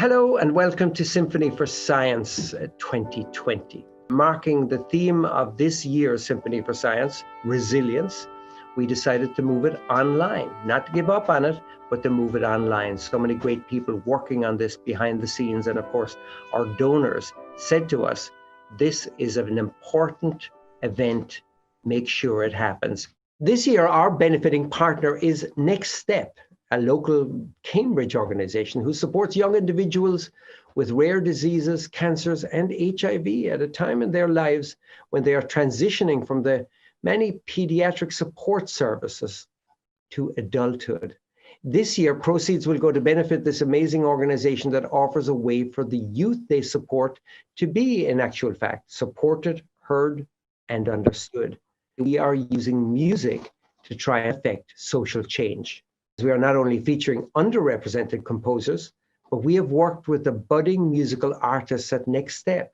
Hello and welcome to Symphony for Science 2020. Marking the theme of this year's Symphony for Science, resilience, we decided to move it online, not to give up on it, but to move it online. So many great people working on this behind the scenes, and of course, our donors said to us, this is an important event, make sure it happens. This year, our benefiting partner is Next Step, a local Cambridge organization who supports young individuals with rare diseases, cancers, and HIV at a time in their lives when they are transitioning from the many pediatric support services to adulthood. This year, proceeds will go to benefit this amazing organization that offers a way for the youth they support to be, in actual fact, supported, heard, and understood. We are using music to try and affect social change. We are not only featuring underrepresented composers, but we have worked with the budding musical artists at Next Step.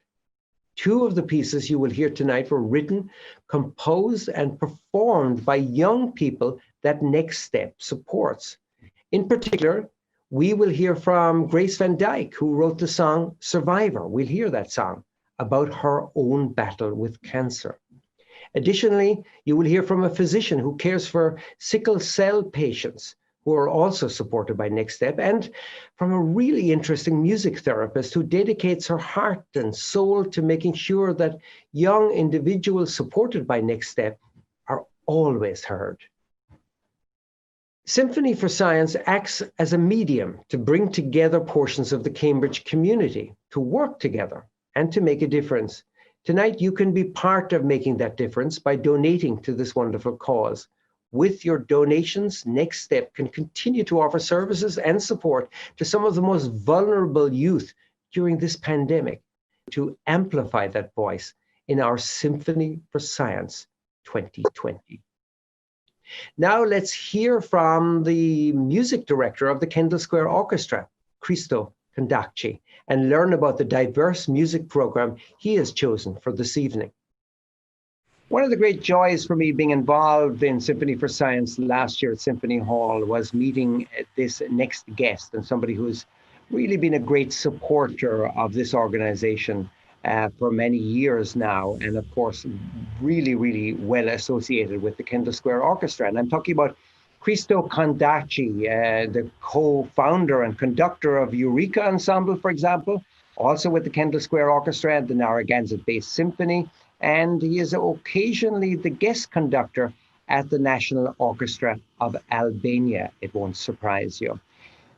Two of the pieces you will hear tonight were written, composed, and performed by young people that Next Step supports. In particular, we will hear from Grace Van Dyke, who wrote the song Survivor. We'll hear that song about her own battle with cancer. Additionally, you will hear from a physician who cares for sickle cell patients, who are also supported by Next Step, and from a really interesting music therapist who dedicates her heart and soul to making sure that young individuals supported by Next Step are always heard. Symphony for Science acts as a medium to bring together portions of the Cambridge community to work together and to make a difference. Tonight, you can be part of making that difference by donating to this wonderful cause. With your donations, Next Step can continue to offer services and support to some of the most vulnerable youth during this pandemic to amplify that voice in our Symphony for Science 2020. Now let's hear from the music director of the Kendall Square Orchestra, Cristo Condacci, and learn about the diverse music program he has chosen for this evening. One of the great joys for me being involved in Symphony for Science last year at Symphony Hall was meeting this next guest, and somebody who's really been a great supporter of this organization for many years now, and of course, really, really well associated with the Kendall Square Orchestra. And I'm talking about Cristo Condacci, the co-founder and conductor of Eureka Ensemble, for example, also with the Kendall Square Orchestra and the Narragansett-based Symphony. And he is occasionally the guest conductor at the National Orchestra of Albania. It won't surprise you.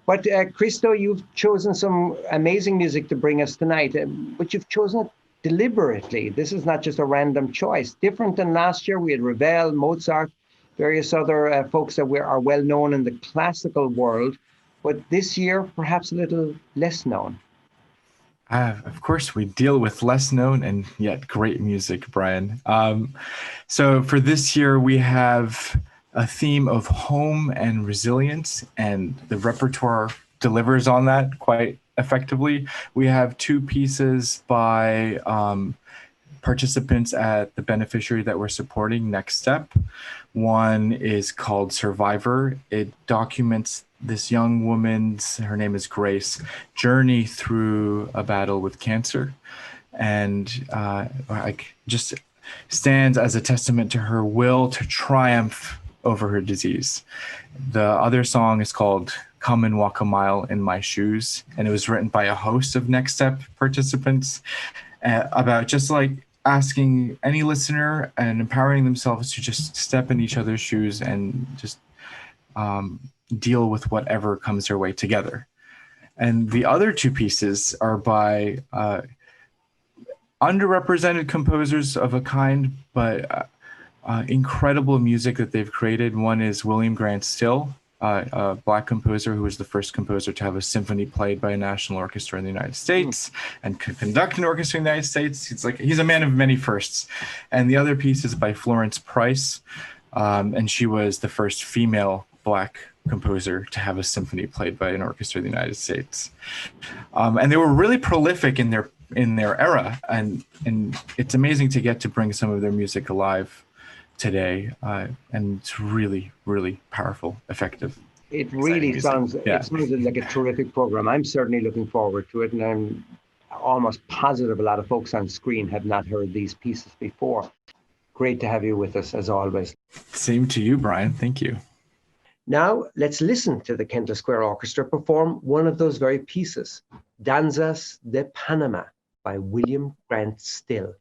But Cristo, you've chosen some amazing music to bring us tonight, but you've chosen it deliberately. This is not just a random choice. Different than last year, we had Ravel, Mozart, various other folks that are well known in the classical world, but this year, perhaps a little less known. Of course, we deal with less known and yet great music, Brian. So for this year, we have a theme of home and resilience, and the repertoire delivers on that quite effectively. We have two pieces by participants at the beneficiary that we're supporting, Next Step. One is called Survivor. It documents this young woman's, her name is Grace, journey through a battle with cancer, and just stands as a testament to her will to triumph over her disease. The other song is called Come and Walk a Mile in My Shoes, and it was written by a host of Next Step participants about just like asking any listener and empowering themselves to just step in each other's shoes and just deal with whatever comes their way together. And the other two pieces are by underrepresented composers of a kind, but incredible music that they've created. One is William Grant Still, a Black composer who was the first composer to have a symphony played by a national orchestra in the United States and could conduct an orchestra in the United States. He's a man of many firsts. And the other piece is by Florence Price, and she was the first female Black composer to have a symphony played by an orchestra in the United States. And they were really prolific in their era, and it's amazing to get to bring some of their music alive today, and it's really, really powerful, effective. It really sounds, Yeah. it sounds like a terrific program. I'm certainly looking forward to it, and I'm almost positive a lot of folks on screen have not heard these pieces before. Great to have you with us, as always. Same to you, Brian. Thank you. Now, let's listen to the Kendall Square Orchestra perform one of those very pieces, Danzas de Panama by William Grant Still.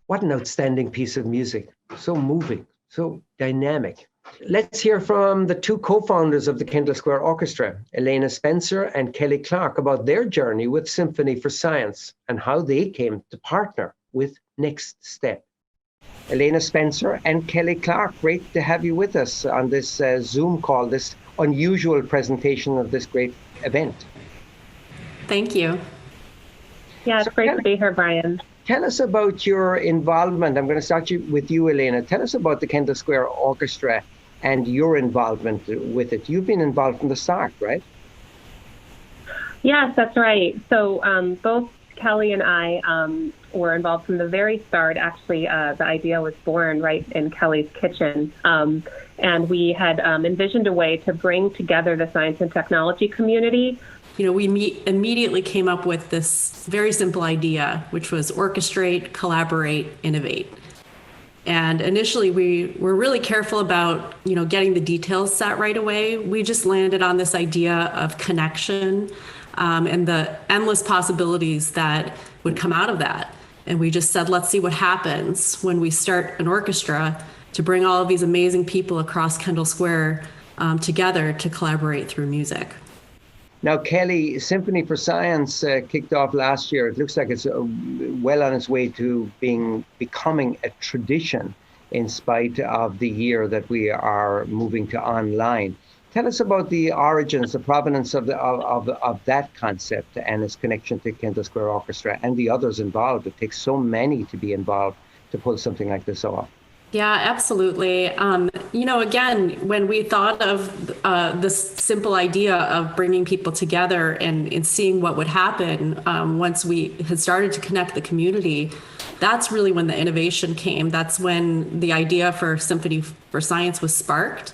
What an outstanding piece of music. So moving, so dynamic. Let's hear from the two co-founders of the Kendall Square Orchestra, Elena Spencer and Kelly Clark, about their journey with Symphony for Science and how they came to partner with Next Step. Elena Spencer and Kelly Clark, great to have you with us on this Zoom call, this unusual presentation of this great event. Thank you. Yeah, it's great to be here, Brian. Tell us about your involvement. I'm going to start with you, Elena. Tell us about the Kendall Square Orchestra and your involvement with it. You've been involved from the start, right? Yes, that's right. So both Kelly and I were involved from the very start. Actually, the idea was born right in Kelly's kitchen. And we had envisioned a way to bring together the science and technology community. You know, we immediately came up with this very simple idea, which was orchestrate, collaborate, innovate. And initially, we were really careful about, getting the details set right away. We just landed on this idea of connection and the endless possibilities that would come out of that. And we just said, let's see what happens when we start an orchestra to bring all of these amazing people across Kendall Square together to collaborate through music. Now, Kelly, Symphony for Science kicked off last year. It looks like it's well on its way to becoming a tradition in spite of the year that we are moving to online. Tell us about the origins, the provenance of that concept and its connection to Kendall Square Orchestra and the others involved. It takes so many to be involved to pull something like this off. Yeah, absolutely. Again, when we thought of this simple idea of bringing people together and seeing what would happen once we had started to connect the community, that's really when the innovation came. That's when the idea for Symphony for Science was sparked.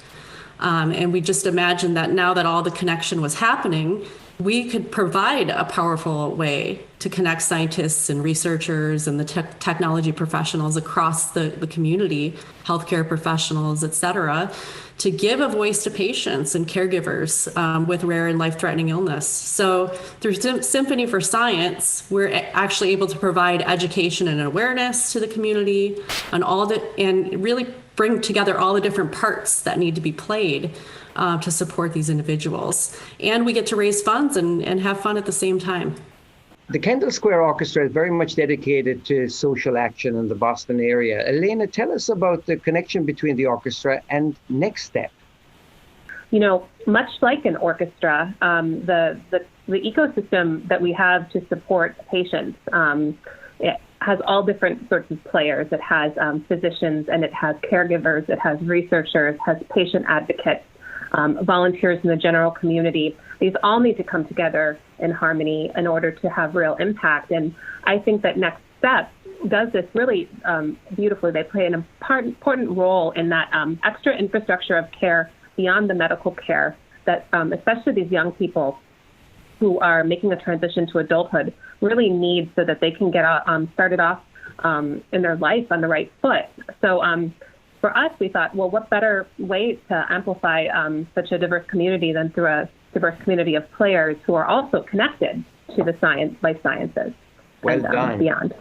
And we just imagined that now that all the connection was happening, we could provide a powerful way to connect scientists and researchers and the technology professionals across the community, healthcare professionals, et cetera, to give a voice to patients and caregivers with rare and life-threatening illness. So through Symphony for Science, we're actually able to provide education and awareness to the community and really bring together all the different parts that need to be played to support these individuals. And we get to raise funds and have fun at the same time. The Kendall Square Orchestra is very much dedicated to social action in the Boston area. Elena, tell us about the connection between the orchestra and Next Step. Much like an orchestra, the ecosystem that we have to support patients, it has all different sorts of players. It has physicians and it has caregivers, it has researchers, has patient advocates, volunteers in the general community. These all need to come together in harmony in order to have real impact. And I think that Next Step does this really beautifully. They play an important role in that extra infrastructure of care beyond the medical care that especially these young people who are making a transition to adulthood really need so that they can get started off in their life on the right foot. So for us, we thought, well, what better way to amplify such a diverse community than through a diverse community of players who are also connected to the life sciences and beyond.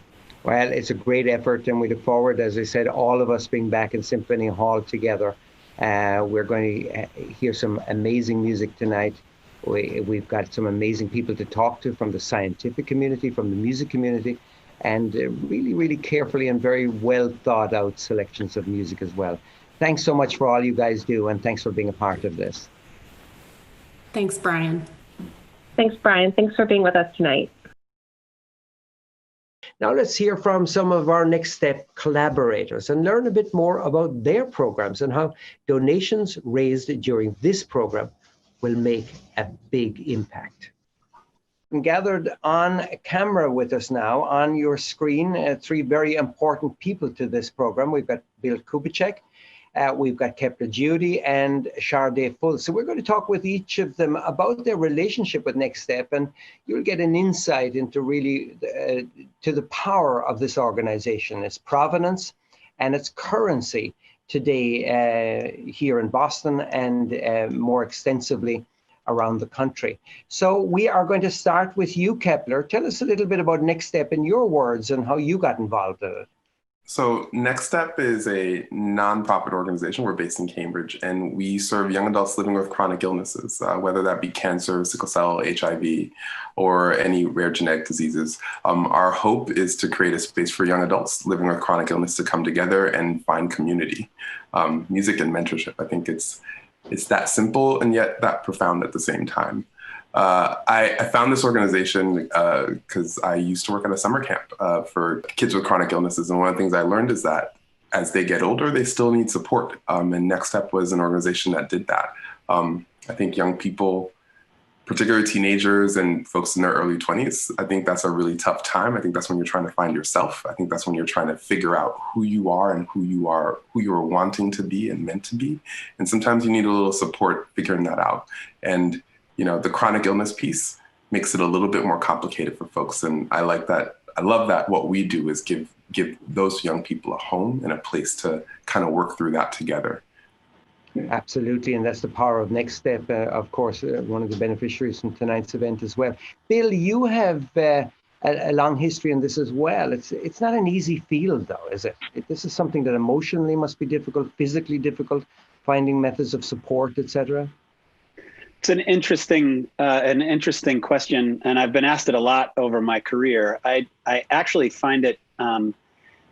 Well, it's a great effort, and we look forward, as I said, all of us being back in Symphony Hall together. We're going to hear some amazing music tonight. We've got some amazing people to talk to from the scientific community, from the music community, and really, really carefully and very well thought out selections of music as well. Thanks so much for all you guys do, and thanks for being a part of this. Thanks, Brian. Thanks, Brian. Thanks for being with us tonight. Now let's hear from some of our Next Step collaborators and learn a bit more about their programs and how donations raised during this program will make a big impact. And gathered on camera with us now on your screen, three very important people to this program. We've got Bill Kubicek, we've got Kepler Judy, and Sharday Full. So we're going to talk with each of them about their relationship with Next Step, and you'll get an insight into really to the power of this organization, its provenance and its currency today here in Boston and more extensively around the country. So we are going to start with you, Kepler. Tell us a little bit about Next Step in your words and how you got involved in it. So Next Step is a nonprofit organization. We're based in Cambridge, and we serve young adults living with chronic illnesses, whether that be cancer, sickle cell, HIV, or any rare genetic diseases. Our hope is to create a space for young adults living with chronic illness to come together and find community, music and mentorship. I think it's that simple and yet that profound at the same time. I found this organization because I used to work at a summer camp for kids with chronic illnesses. And one of the things I learned is that as they get older, they still need support. And Next Step was an organization that did that. I think young people, particularly teenagers and folks in their early 20s, I think that's a really tough time. I think that's when you're trying to find yourself. I think that's when you're trying to figure out who you are and who you're wanting to be and meant to be. And sometimes you need a little support figuring that out. And, the chronic illness piece makes it a little bit more complicated for folks. And I like that. I love that what we do is give those young people a home and a place to kind of work through that together. Absolutely, and that's the power of Next Step, of course, one of the beneficiaries from tonight's event as well. Bill, you have a long history in this as well. It's not an easy field, though, is it? This is something that emotionally must be difficult, physically difficult, finding methods of support, etc. It's an interesting question, and I've been asked it a lot over my career. I actually find it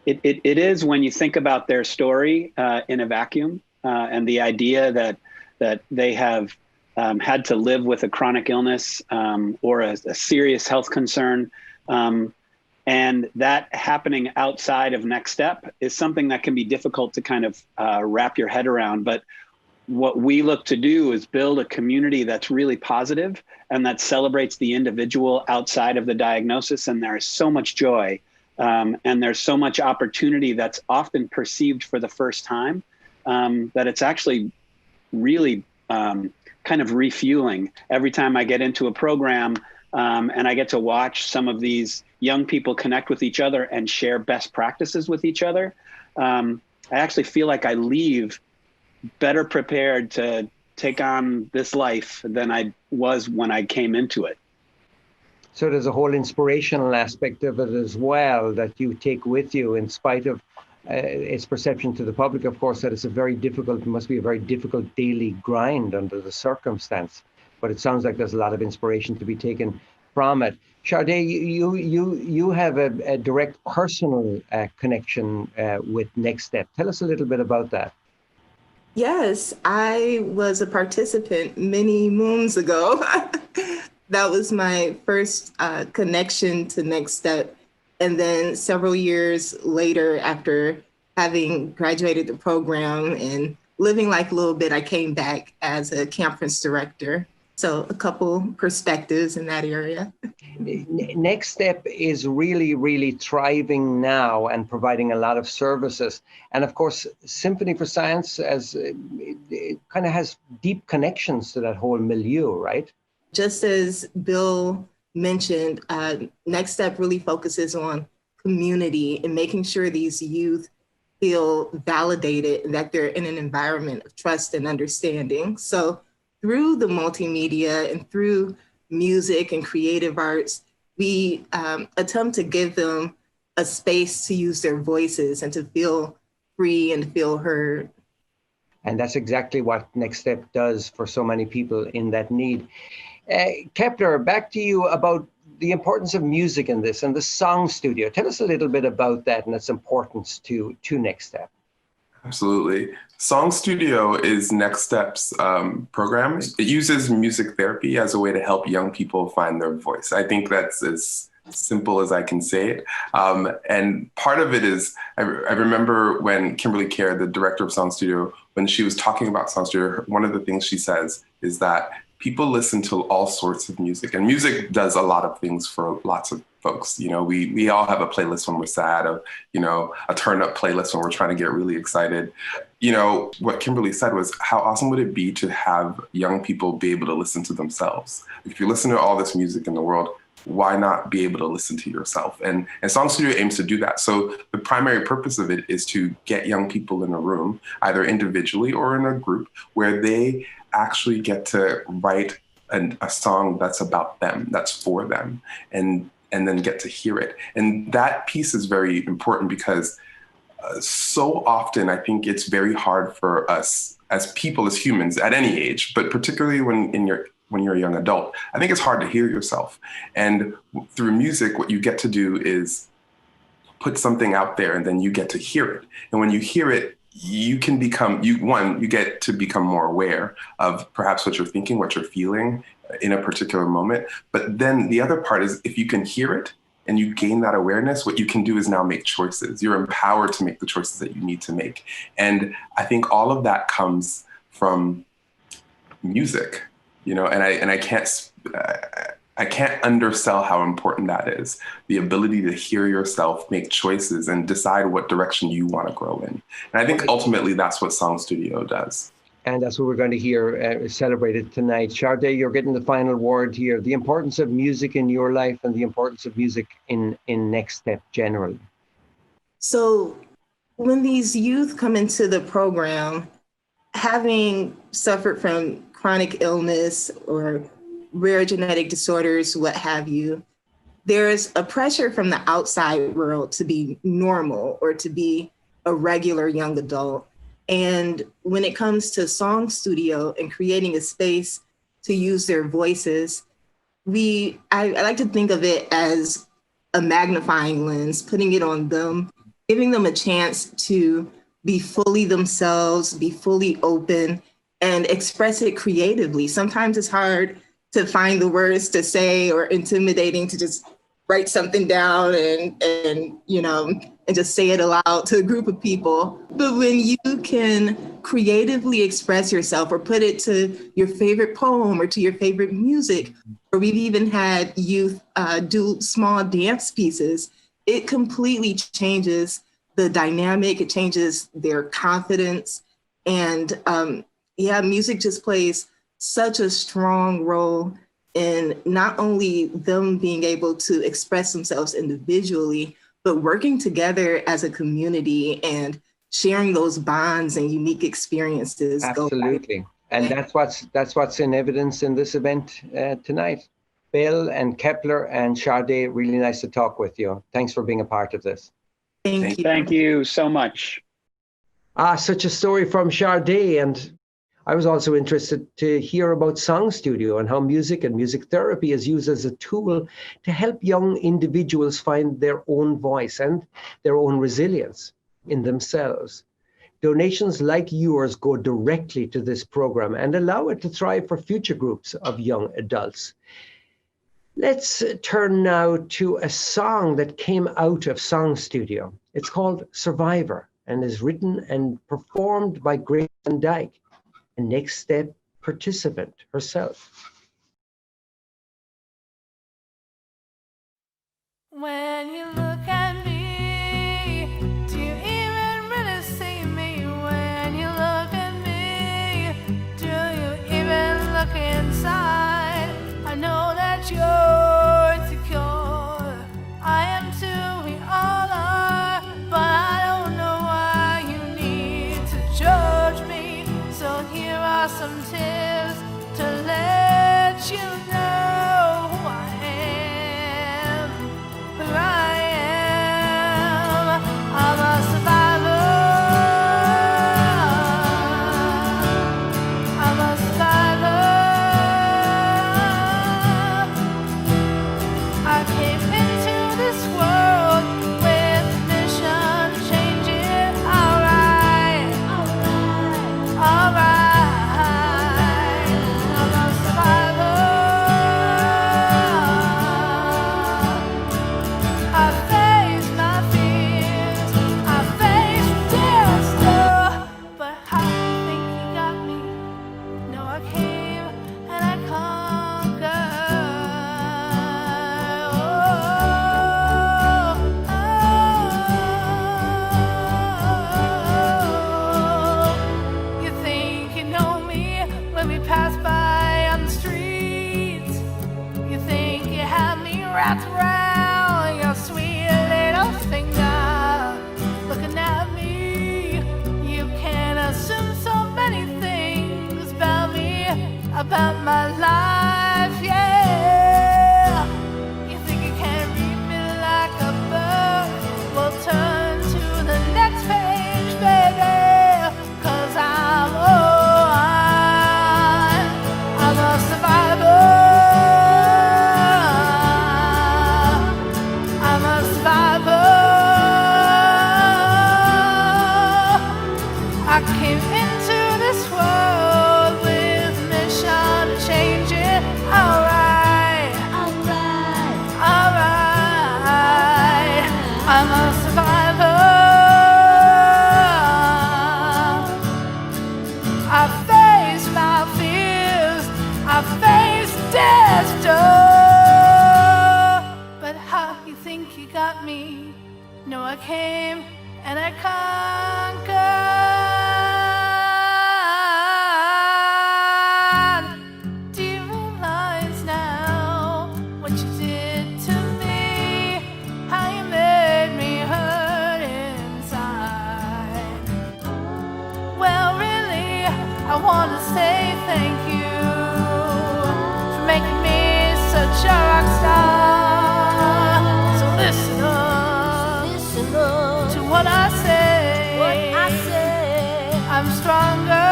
is, when you think about their story in a vacuum. And the idea that they have had to live with a chronic illness or a serious health concern, and that happening outside of Next Step is something that can be difficult to kind of wrap your head around. But what we look to do is build a community that's really positive and that celebrates the individual outside of the diagnosis. And there is so much joy and there's so much opportunity that's often perceived for the first time. That it's actually really kind of refueling every time I get into a program and I get to watch some of these young people connect with each other and share best practices with each other. I actually feel like I leave better prepared to take on this life than I was when I came into it. So there's a whole inspirational aspect of it as well that you take with you, in spite of its perception to the public, of course, that must be a very difficult daily grind under the circumstance. But it sounds like there's a lot of inspiration to be taken from it. Sade, you have a direct personal connection with Next Step. Tell us a little bit about that. Yes, I was a participant many moons ago. That was my first connection to Next Step. And then several years later, after having graduated the program and living like a little bit, I came back as a conference director. So a couple perspectives in that area. Next Step is really, really thriving now and providing a lot of services. And of course, Symphony for Science it kind of has deep connections to that whole milieu, right? Just as Bill mentioned, Next Step really focuses on community and making sure these youth feel validated and that they're in an environment of trust and understanding. So through the multimedia and through music and creative arts, we attempt to give them a space to use their voices and to feel free and feel heard. And that's exactly what Next Step does for so many people in that need. Kepler, back to you about the importance of music in this and the song studio. Tell us a little bit about that and its importance to Next Step. Absolutely. Song Studio is Next Step's program. It uses music therapy as a way to help young people find their voice. I think that's as simple as I can say it. And part of it is, I remember when Kimberly Kerr, the director of Song Studio, when she was talking about Song Studio, one of the things she says is that people listen to all sorts of music, and music does a lot of things for lots of folks. You know, we all have a playlist when we're sad, a turn up playlist when we're trying to get really excited. You know, what Kimberly said was, how awesome would it be to have young people be able to listen to themselves? If you listen to all this music in the world, why not be able to listen to yourself? And Song Studio aims to do that. So the primary purpose of it is to get young people in a room, either individually or in a group, where they actually get to write a song that's about them, that's for them, and then get to hear it. And that piece is very important because so often I think it's very hard for us as people, as humans at any age, but particularly when you're a young adult, I think it's hard to hear yourself. And through music, what you get to do is put something out there and then you get to hear it. And when you hear it, you can become, you get to become more aware of perhaps what you're thinking, what you're feeling in a particular moment. But then the other part is, if you can hear it and you gain that awareness, what you can do is now make choices. You're empowered to make the choices that you need to make. And I think all of that comes from music, and I can't I can't undersell how important that is. The ability to hear yourself, make choices, and decide what direction you want to grow in. And I think ultimately that's what Song Studio does. And that's what we're going to hear celebrated tonight. Sade, you're getting the final word here. The importance of music in your life and the importance of music in Next Step generally. So when these youth come into the program, having suffered from chronic illness or rare genetic disorders, what have you, there's a pressure from the outside world to be normal or to be a regular young adult. And when it comes to Song Studio and creating a space to use their voices, I like to think of it as a magnifying lens, putting it on them, giving them a chance to be fully themselves, be fully open, and express it creatively. Sometimes it's hard to find the words to say, or intimidating to just write something down and just say it aloud to a group of people. But when you can creatively express yourself or put it to your favorite poem or to your favorite music, or we've even had youth do small dance pieces, it completely changes the dynamic, it changes their confidence. And music just plays such a strong role in not only them being able to express themselves individually, but working together as a community and sharing those bonds and unique experiences. Absolutely. And that's what's in evidence in this event tonight. Bill and Kepler and Sade, really nice to talk with you. Thanks for being a part of this. Thank you. Thank you so much. Such a story from Sade. And I was also interested to hear about Song Studio and how music and music therapy is used as a tool to help young individuals find their own voice and their own resilience in themselves. Donations like yours go directly to this program and allow it to thrive for future groups of young adults. Let's turn now to a song that came out of Song Studio. It's called Survivor and is written and performed by Grace Van Dyke, a Next Step participant herself. When you look at me, do you even really see me? When you look at me, do you even look inside? I know that you're insecure. I am too, we all are. But I don't know why you need to judge me. So here are some tips to let you know who I am. Who I am. I'm a survivor. I'm a survivor. I came into this world with a mission to change it. Alright. Alright. I'm a survivor. I face my fears, I face disaster, but how do you think you got me? No, I came and I conquered. You think you know me when we pass by on the streets. You think you have me wrapped around your sweet little finger, looking at me. You can assume so many things about me, about my life, yeah. You think you can read me like a book? We'll turn to the next page, baby, 'cause I'm a survivor. I'm a survivor. I came into this world with a mission to change it. Alright. Alright. I'm a survivor. I face my fears. I face death. want to say thank you for making me such a rock star. So listen up to what I say. I'm stronger.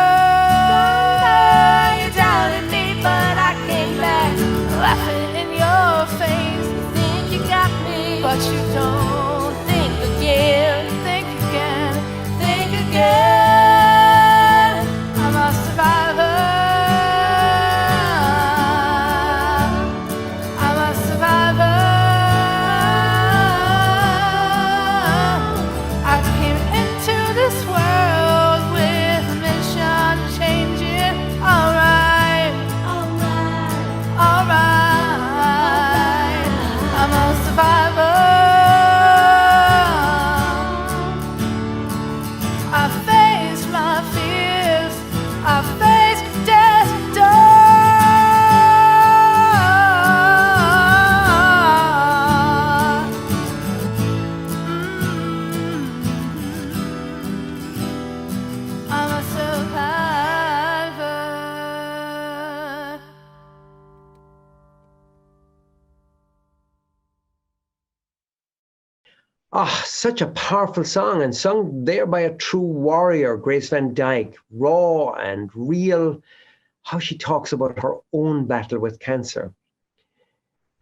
You doubted me, but I came back laughing in your face. You think you got me, but you don't. Think again, think again, think again. I'm a survivor. I'm a survivor. I came into this world with a mission to change it. Alright, alright. I'm a survivor. I faced my fears. I faced death's door. I'm a survivor. Ah, such a powerful song, and sung there by a true warrior, Grace Van Dyke, raw and real, how she talks about her own battle with cancer.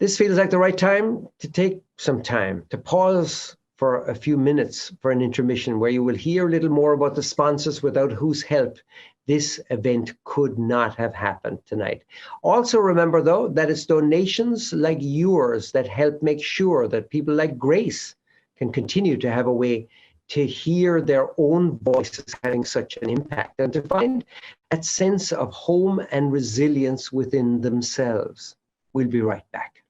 This feels like the right time to take some time, to pause for a few minutes for an intermission where you will hear a little more about the sponsors without whose help this event could not have happened tonight. Also remember, though, that it's donations like yours that help make sure that people like Grace can continue to have a way to hear their own voices having such an impact and to find that sense of home and resilience within themselves. We'll be right back.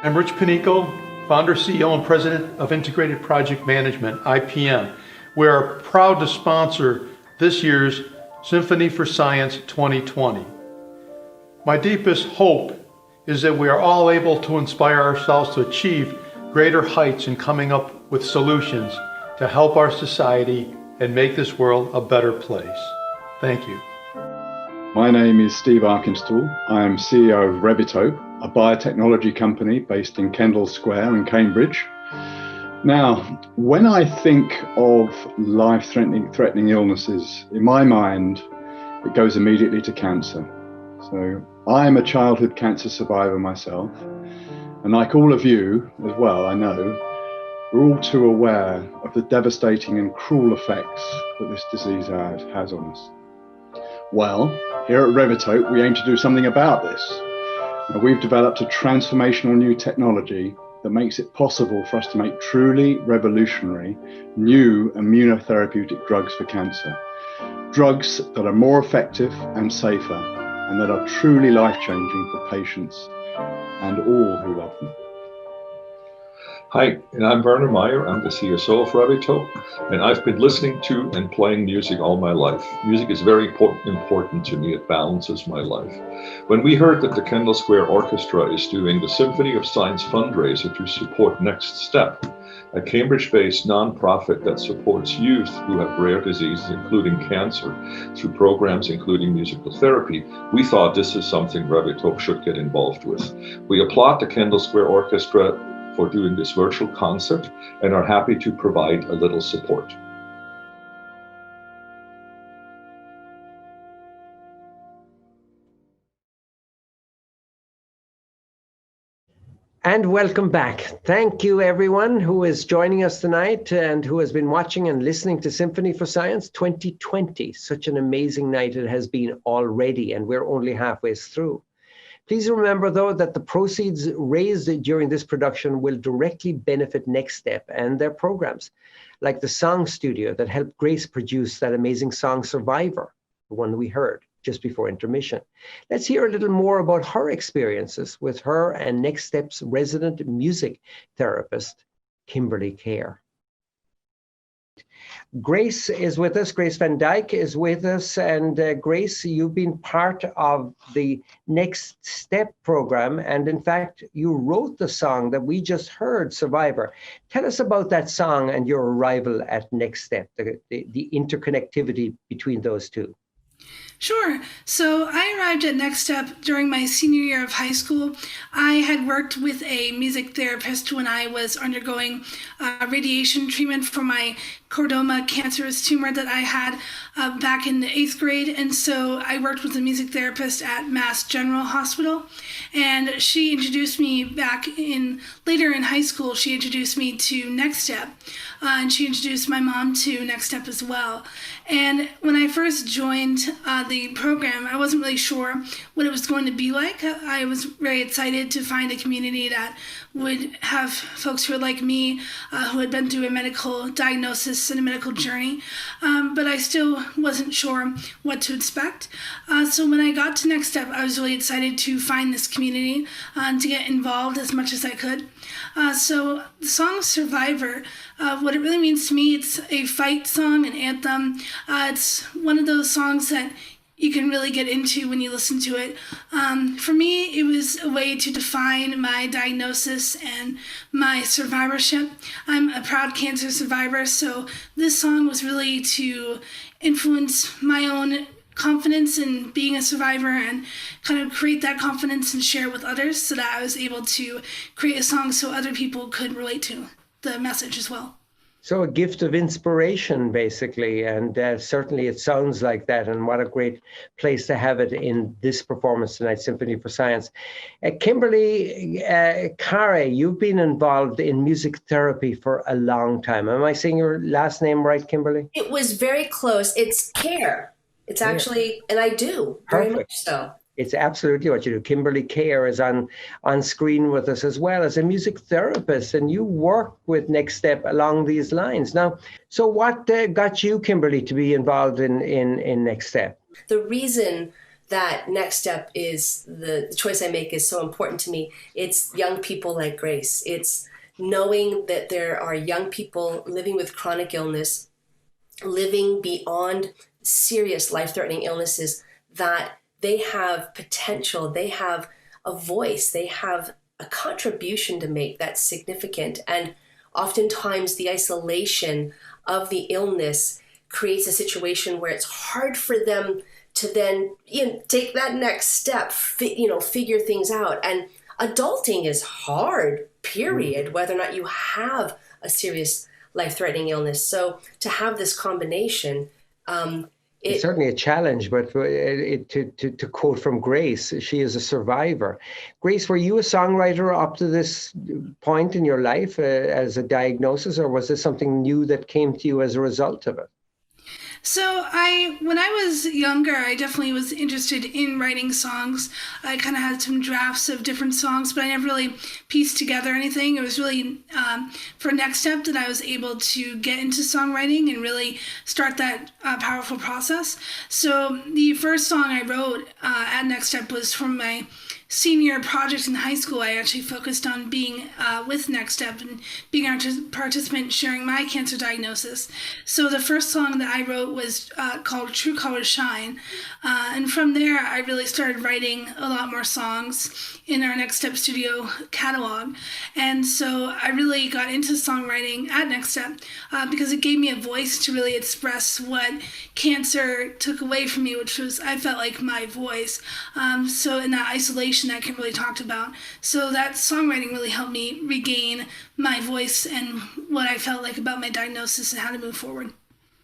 I'm Rich Panico, founder, CEO, and president of Integrated Project Management, IPM. We are proud to sponsor this year's Symphony for Science 2020. My deepest hope is that we are all able to inspire ourselves to achieve greater heights in coming up with solutions to help our society and make this world a better place. Thank you. My name is Steve Arkinstall. I am CEO of Revitope, a biotechnology company based in Kendall Square in Cambridge. Now, when I think of life-threatening illnesses, in my mind, it goes immediately to cancer. So I am a childhood cancer survivor myself, and like all of you as well, I know, we're all too aware of the devastating and cruel effects that this disease has on us. Well, here at Revitope, we aim to do something about this. Now, we've developed a transformational new technology that makes it possible for us to make truly revolutionary new immunotherapeutic drugs for cancer. Drugs that are more effective and safer, and that are truly life-changing for patients and all who love them. Hi, and I'm Werner Meyer. I'm the CSO of Ravito, and I've been listening to and playing music all my life. Music is very important to me. It balances my life. When we heard that the Kendall Square Orchestra is doing the Symphony of Science fundraiser to support Next Step, a Cambridge-based nonprofit that supports youth who have rare diseases, including cancer, through programs including musical therapy, we thought this is something Ravito should get involved with. We applaud the Kendall Square Orchestra for doing this virtual concert and are happy to provide a little support. And welcome back. Thank you, everyone who is joining us tonight and who has been watching and listening to Symphony for Science 2020. Such an amazing night it has been already, and we're only halfway through. Please remember, though, that the proceeds raised during this production will directly benefit Next Step and their programs, like the Song Studio that helped Grace produce that amazing song Survivor, the one we heard just before intermission. Let's hear a little more about her experiences with her and Next Step's resident music therapist, Kimberly Kerr. Grace is with us. Grace Van Dyke is with us. And Grace, you've been part of the Next Step program. And in fact, you wrote the song that we just heard, Survivor. Tell us about that song and your arrival at Next Step, the interconnectivity between those two. Sure. So I arrived at Next Step during my senior year of high school. I had worked with a music therapist when I was undergoing radiation treatment for my chordoma cancerous tumor that I had back in the 8th grade. And so I worked with a music therapist at Mass General Hospital. And she introduced me later in high school, she introduced me to Next Step. And she introduced my mom to Next Step as well. And when I first joined the program, I wasn't really sure what it was going to be like. I was very excited to find a community that would have folks who are like me, who had been through a medical diagnosis and a medical journey, but I still wasn't sure what to expect. So when I got to Next Step, I was really excited to find this community and to get involved as much as I could. So the song Survivor, what it really means to me, it's a fight song, an anthem. It's one of those songs that you can really get into when you listen to it. For me, it was a way to define my diagnosis and my survivorship. I'm a proud cancer survivor, so this song was really to influence my own confidence in being a survivor and kind of create that confidence and share it with others so that I was able to create a song so other people could relate to the message as well. So a gift of inspiration, basically, and certainly it sounds like that, and what a great place to have it in this performance tonight, Symphony for Science. Kimberly Kerr, you've been involved in music therapy for a long time. Am I saying your last name right, Kimberly? It was very close. It's Kerr. It's actually, and I do, very much so. It's absolutely what you do. Kimberly Kerr is on screen with us as well as a music therapist, and you work with Next Step along these lines. Now, so what got you, Kimberly, to be involved in Next Step? The reason that Next Step is the choice I make is so important to me. It's young people like Grace. It's knowing that there are young people living with chronic illness, living beyond serious life-threatening illnesses, that they have potential, they have a voice, they have a contribution to make that's significant. And oftentimes the isolation of the illness creates a situation where it's hard for them to then take that next step, figure things out. And adulting is hard, period, whether or not you have a serious life-threatening illness. So to have this combination, it's certainly a challenge, but to quote from Grace, she is a survivor. Grace, were you a songwriter up to this point in your life as a diagnosis, or was this something new that came to you as a result of it? So when I was younger, I definitely was interested in writing songs. I kind of had some drafts of different songs, but I never really pieced together anything. It was really for Next Step that I was able to get into songwriting and really start that powerful process. So the first song I wrote at Next Step was from my senior project in high school, I actually focused on being with Next Step and being a participant, sharing my cancer diagnosis. So the first song that I wrote was called True Colors Shine. And from there, I really started writing a lot more songs in our Next Step studio catalog. And so I really got into songwriting at Next Step because it gave me a voice to really express what cancer took away from me, which was, I felt like, my voice. So in that isolation that Kimberly talked about. So that songwriting really helped me regain my voice and what I felt like about my diagnosis and how to move forward.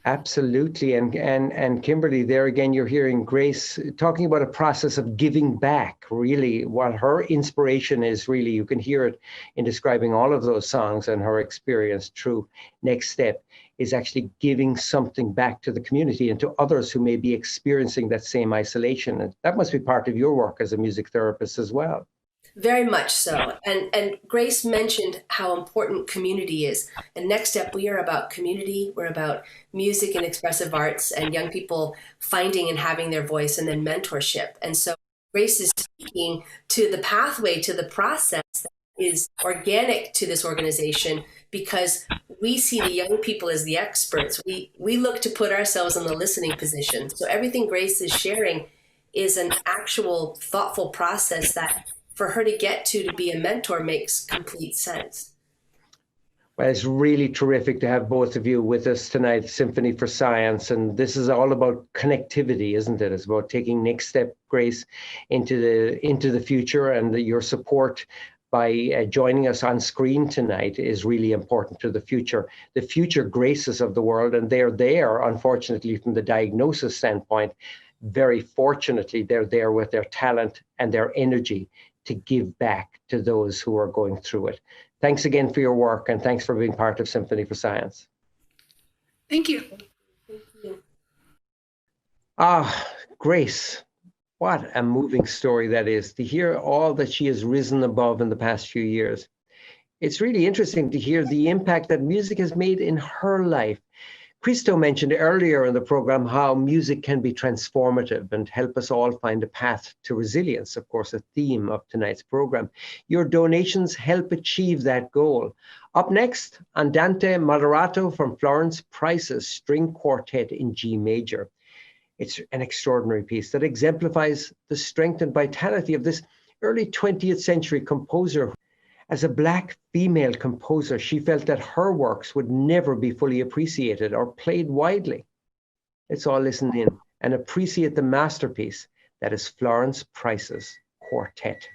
Absolutely. And Kimberly, there again, you're hearing Grace talking about a process of giving back, really. What her inspiration is, really, you can hear it in describing all of those songs and her experience through Next Step, is actually giving something back to the community and to others who may be experiencing that same isolation. And that must be part of your work as a music therapist as well. Very much so. And Grace mentioned how important community is. And Next Step, we are about community. We're about music and expressive arts and young people finding and having their voice, and then mentorship. And so Grace is speaking to the pathway, to the process that is organic to this organization, because we see the young people as the experts. We look to put ourselves in the listening position. So everything Grace is sharing is an actual thoughtful process that for her to get to be a mentor makes complete sense. Well, it's really terrific to have both of you with us tonight, Symphony for Science. And this is all about connectivity, isn't it? It's about taking Next Step, Grace, into the future, and your support by joining us on screen tonight is really important to the future Graces of the world. And they're there, unfortunately, from the diagnosis standpoint. Very fortunately, they're there with their talent and their energy to give back to those who are going through it. Thanks again for your work, and thanks for being part of Symphony for Science. Thank you. Grace, what a moving story that is, to hear all that she has risen above in the past few years. It's really interesting to hear the impact that music has made in her life. Christo mentioned earlier in the program how music can be transformative and help us all find a path to resilience, of course, a theme of tonight's program. Your donations help achieve that goal. Up next, Andante Moderato from Florence Price's String Quartet in G major. It's an extraordinary piece that exemplifies the strength and vitality of this early 20th century composer. As a Black female composer, she felt that her works would never be fully appreciated or played widely. Let's all listen in and appreciate the masterpiece that is Florence Price's Quartet.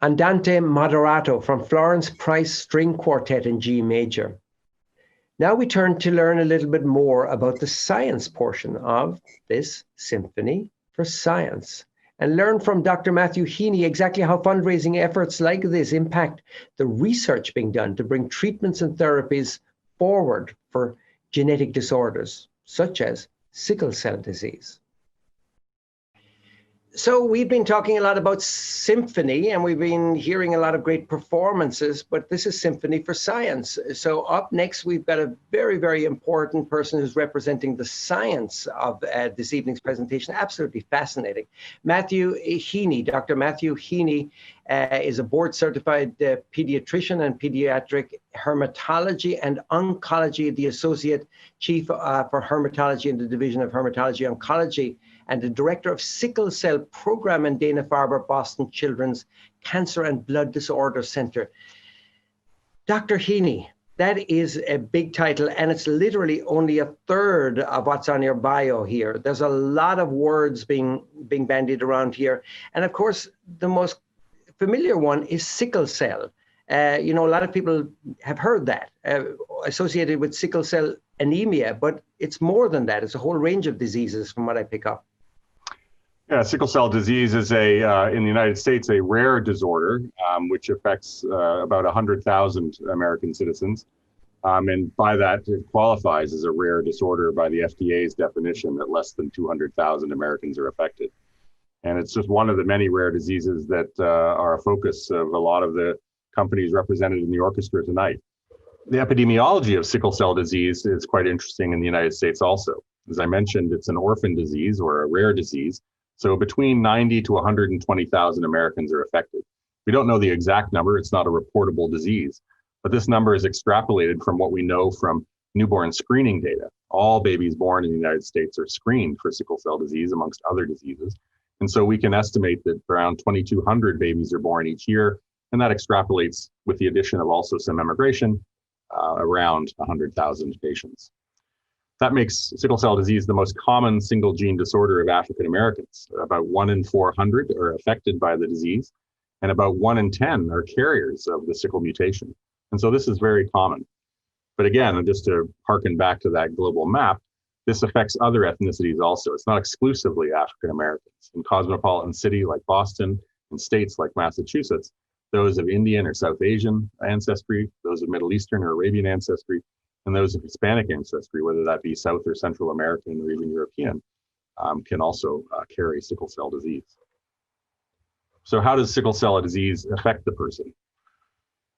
Andante Moderato from Florence Price String Quartet in G major. Now we turn to learn a little bit more about the science portion of this Symphony for Science and learn from Dr. Matthew Heaney exactly how fundraising efforts like this impact the research being done to bring treatments and therapies forward for genetic disorders such as sickle cell disease. So we've been talking a lot about Symphony and we've been hearing a lot of great performances, but this is Symphony for Science. So up next, we've got a very, very important person who's representing the science of this evening's presentation. Absolutely fascinating. Matthew Heaney, Dr. Matthew Heaney is a board certified pediatrician and pediatric hematology and oncology, the associate chief for hematology in the Division of Hematology Oncology, and the director of Sickle Cell Program in Dana-Farber Boston Children's Cancer and Blood Disorder Center. Dr. Heaney, that is a big title, and it's literally only a third of what's on your bio here. There's a lot of words being bandied around here. And of course, the most familiar one is sickle cell. A lot of people have heard that associated with sickle cell anemia, but it's more than that. It's a whole range of diseases from what I pick up. Yeah, sickle cell disease is in the United States, a rare disorder, which affects about 100,000 American citizens. And by that, it qualifies as a rare disorder by the FDA's definition that less than 200,000 Americans are affected. And it's just one of the many rare diseases that are a focus of a lot of the companies represented in the orchestra tonight. The epidemiology of sickle cell disease is quite interesting in the United States also. As I mentioned, it's an orphan disease or a rare disease. So between 90 to 120,000 Americans are affected. We don't know the exact number. It's not a reportable disease, but this number is extrapolated from what we know from newborn screening data. All babies born in the United States are screened for sickle cell disease amongst other diseases. And so we can estimate that around 2,200 babies are born each year. And that extrapolates with the addition of also some immigration, around 100,000 patients. That makes sickle cell disease the most common single gene disorder of African Americans. About 1 in 400 are affected by the disease, and about 1 in 10 are carriers of the sickle mutation. And so this is very common. But again, just to harken back to that global map, this affects other ethnicities also. It's not exclusively African Americans. In cosmopolitan cities like Boston and states like Massachusetts, those of Indian or South Asian ancestry, those of Middle Eastern or Arabian ancestry, and those of Hispanic ancestry, whether that be South or Central American or even European, can also carry sickle cell disease. So how does sickle cell disease affect the person?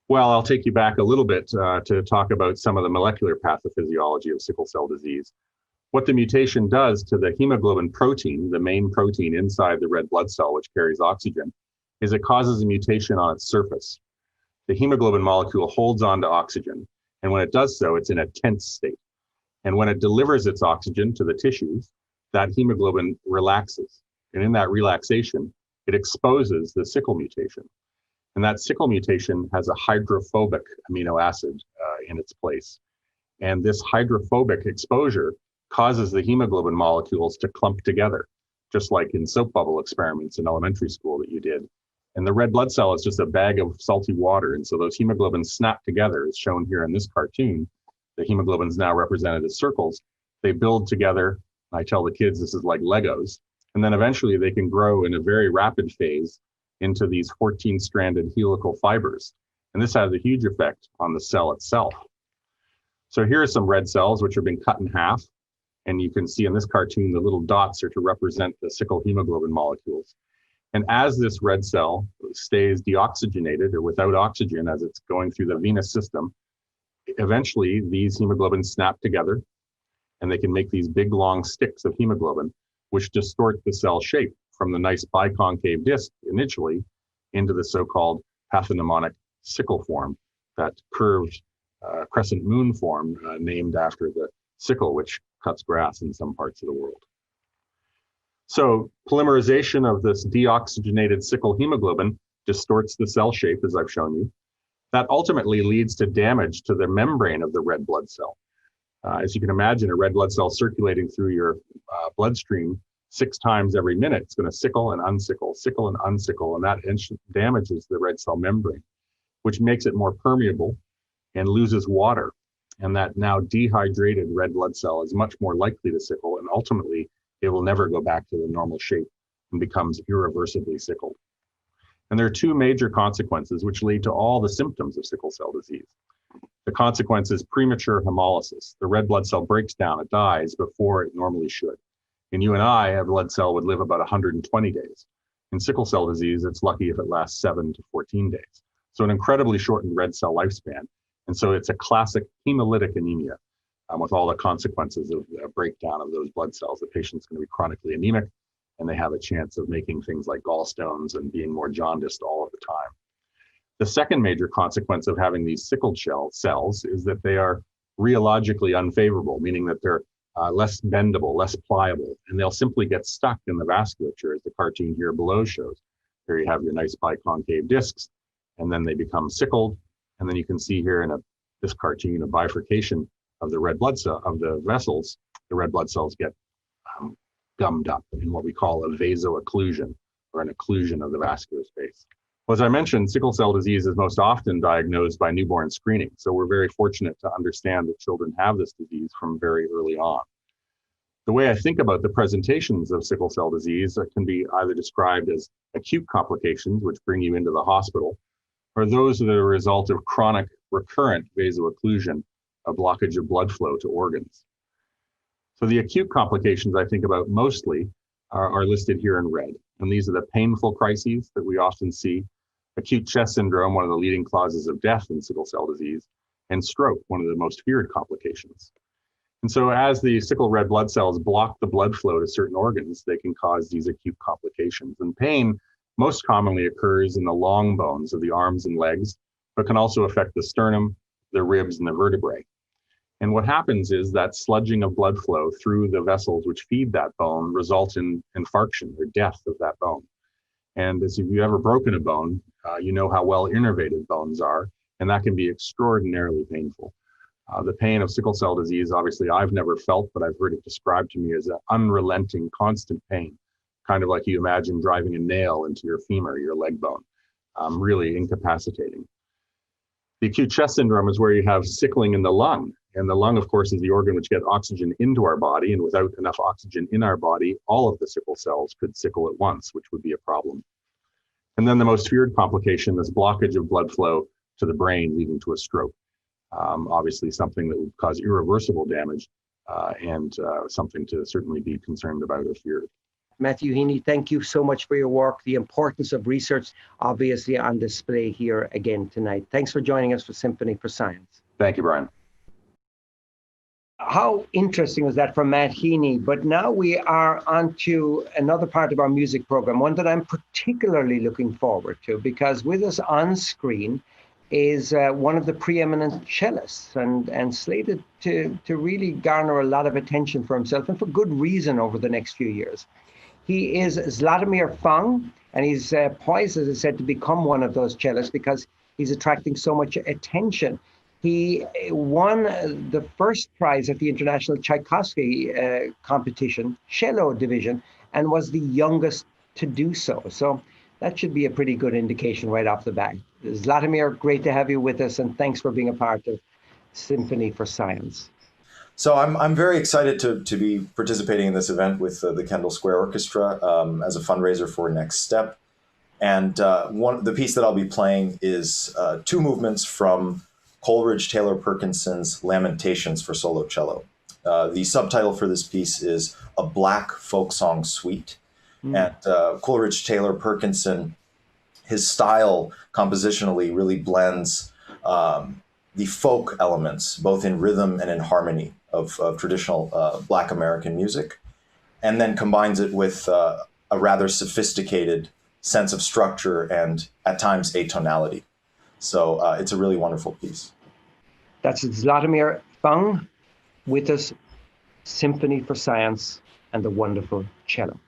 Well, I'll take you back a little bit to talk about some of the molecular pathophysiology of sickle cell disease. What the mutation does to the hemoglobin protein, the main protein inside the red blood cell, which carries oxygen, is it causes a mutation on its surface. The hemoglobin molecule holds on to oxygen. And when it does so, it's in a tense state. And when it delivers its oxygen to the tissues, that hemoglobin relaxes. And in that relaxation, it exposes the sickle mutation. And that sickle mutation has a hydrophobic amino acid in its place. And this hydrophobic exposure causes the hemoglobin molecules to clump together, just like in soap bubble experiments in elementary school that you did. And the red blood cell is just a bag of salty water. And so those hemoglobins snap together, as shown here in this cartoon. The hemoglobins now represented as circles. They build together. I tell the kids this is like Legos. And then eventually they can grow in a very rapid phase into these 14-stranded helical fibers. And this has a huge effect on the cell itself. So here are some red cells which have been cut in half. And you can see in this cartoon, the little dots are to represent the sickle hemoglobin molecules. And as this red cell stays deoxygenated or without oxygen as it's going through the venous system, eventually these hemoglobins snap together and they can make these big long sticks of hemoglobin, which distort the cell shape from the nice biconcave disc initially into the so-called pathognomonic sickle form, that curved crescent moon form named after the sickle which cuts grass in some parts of the world. So polymerization of this deoxygenated sickle hemoglobin distorts the cell shape, as I've shown you. That ultimately leads to damage to the membrane of the red blood cell. As you can imagine, a red blood cell circulating through your bloodstream 6 times every minute, it's going to sickle and unsickle, and that damages the red cell membrane, which makes it more permeable and loses water. And that now dehydrated red blood cell is much more likely to sickle, and ultimately it will never go back to the normal shape and becomes irreversibly sickled. And there are 2 major consequences which lead to all the symptoms of sickle cell disease. The consequence is premature hemolysis. The red blood cell breaks down, it dies before it normally should. And you and I, a blood cell would live about 120 days. In sickle cell disease, it's lucky if it lasts 7 to 14 days. So an incredibly shortened red cell lifespan. And so it's a classic hemolytic anemia with all the consequences of the breakdown of those blood cells. The patient's going to be chronically anemic, and they have a chance of making things like gallstones and being more jaundiced all of the time. The second major consequence of having these sickled cells is that they are rheologically unfavorable, meaning that they're less bendable, less pliable, and they'll simply get stuck in the vasculature, as the cartoon here below shows. Here you have your nice biconcave discs, and then they become sickled. And then you can see here in this cartoon a bifurcation of the red blood cell, of the vessels. The red blood cells get gummed up in what we call a vaso-occlusion, or an occlusion of the vascular space. Well, as I mentioned, sickle cell disease is most often diagnosed by newborn screening. So we're very fortunate to understand that children have this disease from very early on. The way I think about the presentations of sickle cell disease can be either described as acute complications, which bring you into the hospital, or those that are a result of chronic recurrent vaso-occlusion, a blockage of blood flow to organs. So the acute complications I think about mostly are listed here in red. And these are the painful crises that we often see: acute chest syndrome, one of the leading causes of death in sickle cell disease, and stroke, one of the most feared complications. And so as the sickle red blood cells block the blood flow to certain organs, they can cause these acute complications. And pain most commonly occurs in the long bones of the arms and legs, but can also affect the sternum, the ribs, and the vertebrae. And what happens is that sludging of blood flow through the vessels which feed that bone results in infarction or death of that bone. And as if you've ever broken a bone, you know how well innervated bones are, and that can be extraordinarily painful. The pain of sickle cell disease, obviously I've never felt, but I've heard it described to me as an unrelenting, constant pain, kind of like you imagine driving a nail into your femur, your leg bone, really incapacitating. The acute chest syndrome is where you have sickling in the lung. And the lung, of course, is the organ which gets oxygen into our body. And without enough oxygen in our body, all of the sickle cells could sickle at once, which would be a problem. And then the most feared complication is blockage of blood flow to the brain, leading to a stroke. Obviously something that would cause irreversible damage and something to certainly be concerned about or feared. Matthew Heaney, thank you so much for your work. The importance of research, obviously on display here again tonight. Thanks for joining us for Symphony for Science. Thank you, Brian. How interesting was that from Matt Heaney? But now we are on to another part of our music program, one that I'm particularly looking forward to, because with us on screen is one of the preeminent cellists and slated to really garner a lot of attention for himself, and for good reason, over the next few years. He is Zlatomir Fung, and he's poised, as I said, to become one of those cellists because he's attracting so much attention. He won the first prize at the International Tchaikovsky competition, cello division, and was the youngest to do so. So that should be a pretty good indication right off the bat. Zlatomir, great to have you with us, and thanks for being a part of Symphony for Science. So I'm very excited to be participating in this event with the Kendall Square Orchestra as a fundraiser for Next Step. And the piece that I'll be playing is 2 movements from Coleridge Taylor Perkinson's Lamentations for solo cello. The subtitle for this piece is A Black Folk Song Suite. And Coleridge Taylor Perkinson, his style compositionally really blends the folk elements, both in rhythm and in harmony of traditional Black American music, and then combines it with a rather sophisticated sense of structure and at times atonality. So it's a really wonderful piece. That's Zlatomir Fung with us, Symphony for Science and the wonderful cello.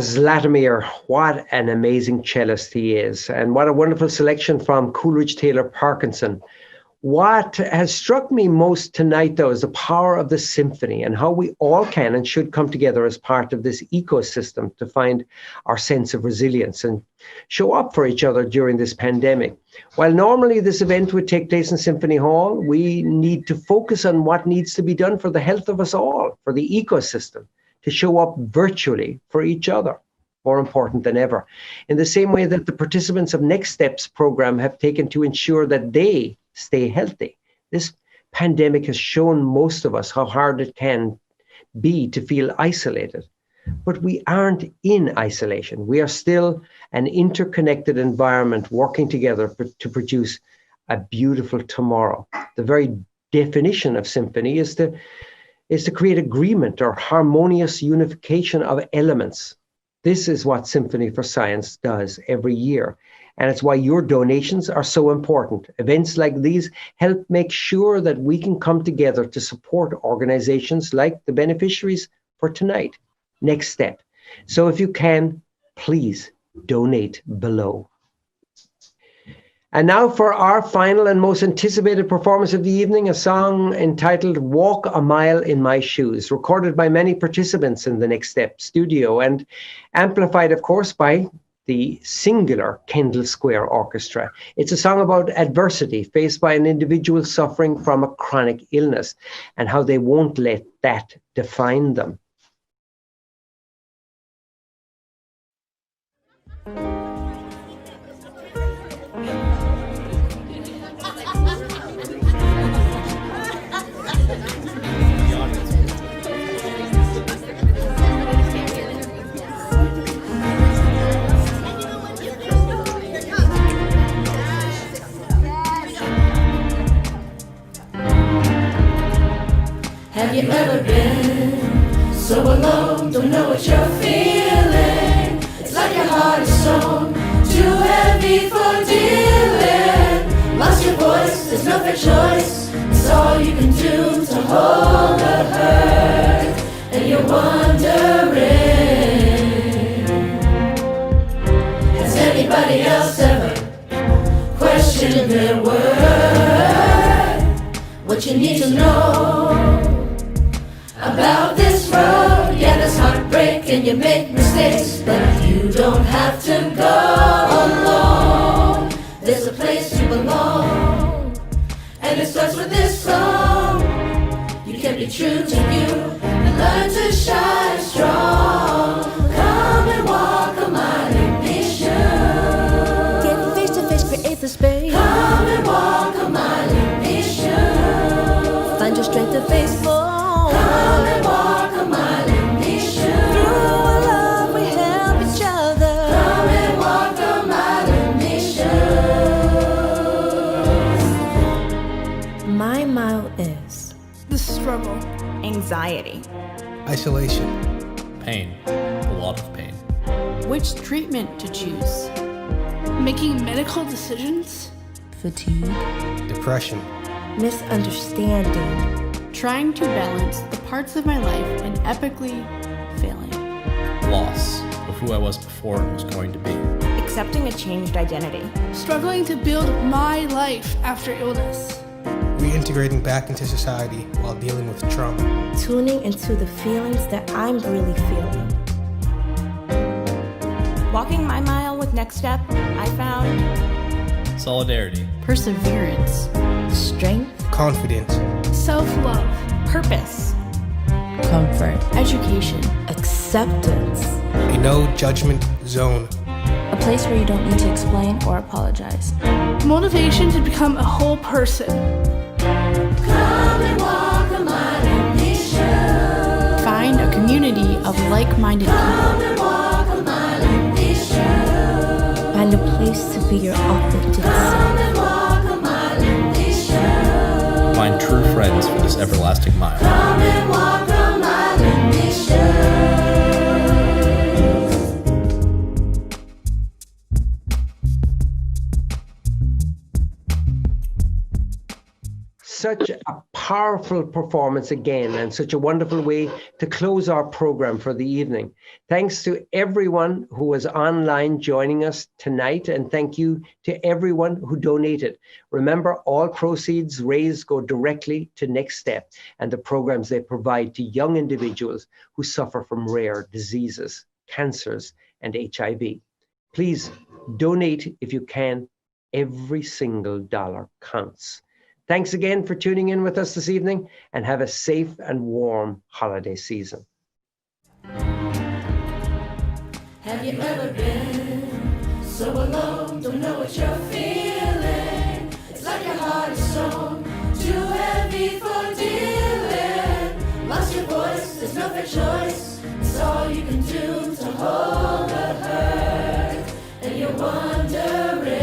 Zlatomir, what an amazing cellist he is, and what a wonderful selection from Coleridge Taylor Parkinson. What has struck me most tonight, though, is the power of the symphony and how we all can and should come together as part of this ecosystem to find our sense of resilience and show up for each other during this pandemic. While normally this event would take place in Symphony Hall, we need to focus on what needs to be done for the health of us all, for the ecosystem, to show up virtually for each other, more important than ever. In the same way that the participants of Next Steps program have taken to ensure that they stay healthy. This pandemic has shown most of us how hard it can be to feel isolated. But we aren't in isolation. We are still an interconnected environment working together to produce a beautiful tomorrow. The very definition of symphony is to create agreement or harmonious unification of elements. This is what Symphony for Science does every year. And it's why your donations are so important. Events like these help make sure that we can come together to support organizations like the beneficiaries for tonight, Next Step. So if you can, please donate below. And now for our final and most anticipated performance of the evening, a song entitled Walk a Mile in My Shoes, recorded by many participants in the Next Step studio and amplified, of course, by the singular Kendall Square Orchestra. It's a song about adversity faced by an individual suffering from a chronic illness and how they won't let that define them. Have you ever been so alone, don't know what you're feeling? It's like your heart is sewn, too heavy for dealing. Lost your voice, there's no fair choice. It's all you can do to hold the hurt. And you're wondering, has anybody else ever questioned their worth? What you need to know about this road, yeah, there's heartbreak and you make mistakes, but you don't have to go alone. There's a place you belong, and it starts with this song. You can be true to you and learn to shine strong. Come and walk a mile in these shoes. Getting face to face creates the space. Come and walk a mile in these shoes. Find your strength to face forward. Come and walk a mile in these shoes. Through our love we help each other. Come and walk a mile in these shoes. My mile is The struggle. Anxiety. Isolation. Pain. A lot of pain. Which treatment to choose? Making medical decisions. Fatigue. Depression. Misunderstanding. Trying to balance the parts of my life and epically failing. Loss of who I was before and was going to be. Accepting a changed identity. Struggling to build my life after illness. Reintegrating back into society while dealing with trauma. Tuning into the feelings that I'm really feeling. Walking my mile with Next Step, I found Solidarity. Perseverance. Strength. Confidence. Self-love. purpose. Comfort. Education. Acceptance. A no judgment zone. A place where you don't need to explain or apologize. Motivation to become a whole person. Come and walk a mile in these shoes. Find a community of like-minded Come people. and walk a mile in these shoes. Find a place to be your authentic Come self. and walk a mile in these shoes. Find true friends for this everlasting mile. Come and walk a mile in these shoes. Such a powerful performance again, and such a wonderful way to close our program for the evening. Thanks to everyone who was online joining us tonight, and thank you to everyone who donated. Remember, all proceeds raised go directly to Next Step and the programs they provide to young individuals who suffer from rare diseases, cancers, and HIV. Please donate if you can. Every single dollar counts. Thanks again for tuning in with us this evening, and have a safe and warm holiday season. Have you ever been so alone, don't know what you're feeling? It's like your heart is stone, too heavy for dealing. Lost your voice, there's no fair choice. It's all you can do to hold the hurt, and you're wondering,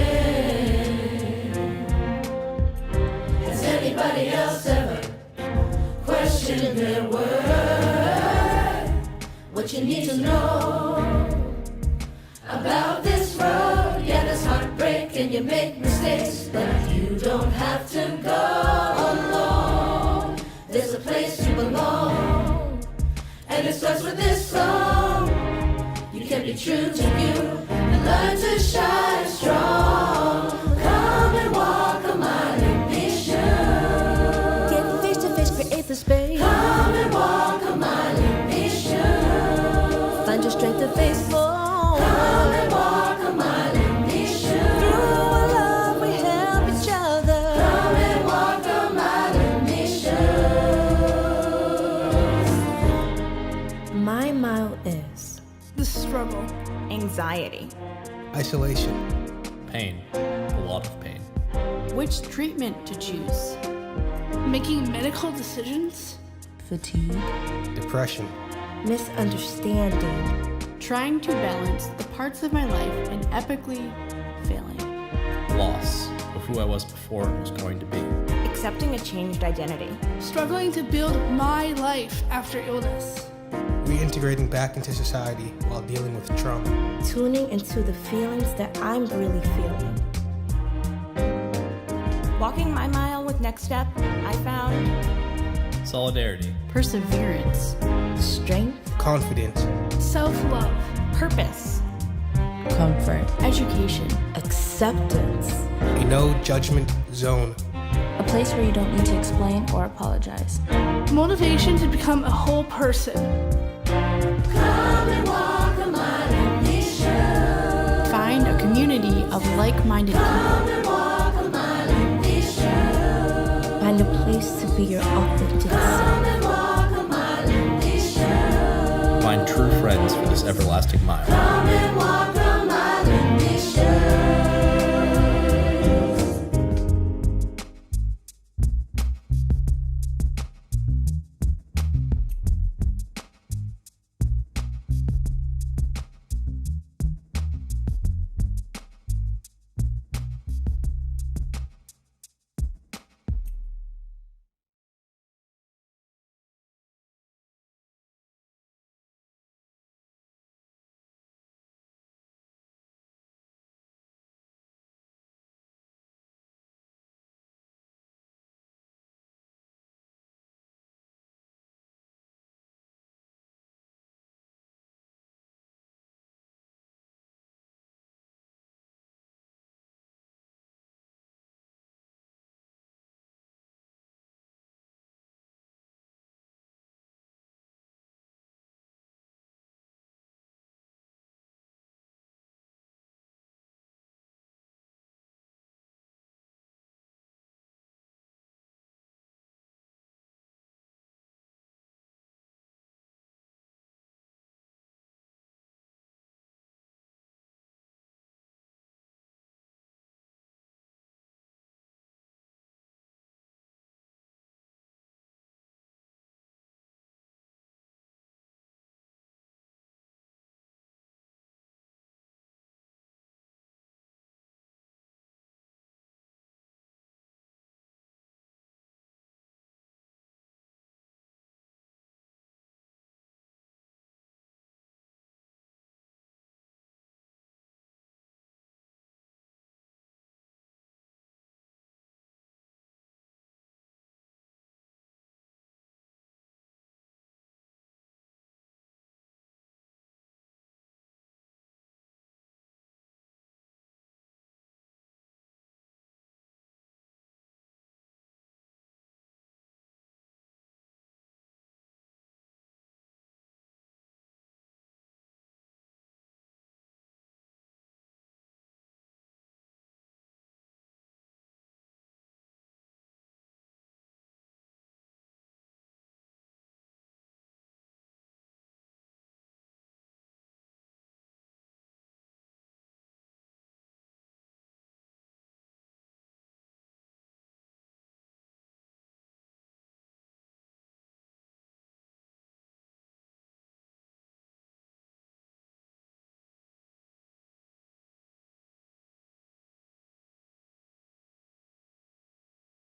has anybody else ever questioned their worth? What you need to know about this road, yeah, there's heartbreak and you make mistakes, but you don't have to go alone. There's a place you belong, and it starts with this song. You can be true to you and learn to shine strong. Come and walk a mile in these shoes. Get face to face, create the space. Come and walk a mile in these shoes. Find your strength to face forward. Come and walk a mile in these shoes. Through our love we help each other. Come and walk a mile in these shoes. My mile is the struggle, anxiety, isolation, Pain. A lot of pain. Which treatment to choose? making medical decisions, fatigue, depression, misunderstanding, Trying to balance the parts of my life and epically failing. Loss of who I was before and was going to be. accepting a changed identity, struggling to build my life after illness, reintegrating back into society while dealing with trauma. tuning into the feelings that I'm really feeling. walking my mile with Next Step, I found Solidarity. Perseverance. Strength, Confidence, self-love, purpose. comfort, Education. acceptance. a no judgment zone. A place where you don't need to explain or apologize. motivation to become a whole person. Come and walk a mile in these shoes. Find a community of like-minded people. Come and walk a mile in these shoes. Find a place to be your authentic Come self. and walk a mile in these shoes. Find true friends for this everlasting mile. Come and walk a